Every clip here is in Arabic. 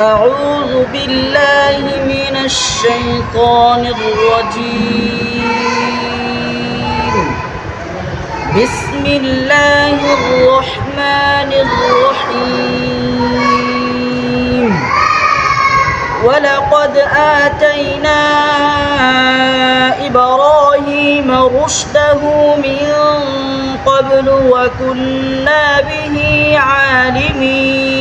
أعوذ بالله من الشيطان الرجيم. بسم الله الرحمن الرحيم. ولقد آتينا إبراهيم رشده من قبل وكنا به عالمين.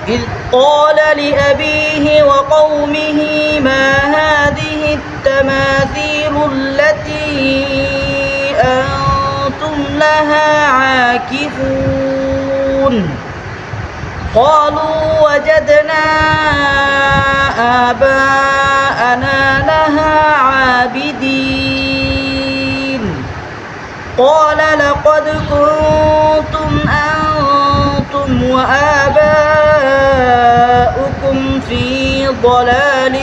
إذ قال لأبيه وقومه ما هذه التماثيل التي أنتم لها عاكفون. قالوا وجدنا آباءنا لها عابدين. قال لقد كنتم أنتم وآباؤكم في ضلال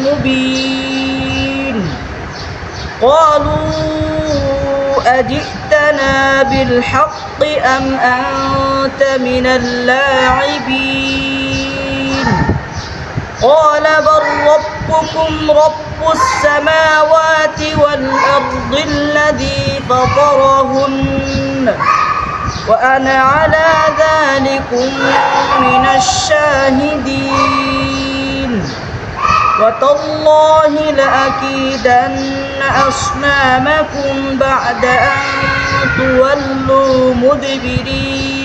مبين. قالوا أجئتنا بالحق أم أنت من اللاعبين؟ قال بل ربكم رب السماوات والأرض الذي فطرهن وأنا على ذلكم من الشاهدين. وتالله لأكيدن أصنامكم بعد أن تولوا مدبرين.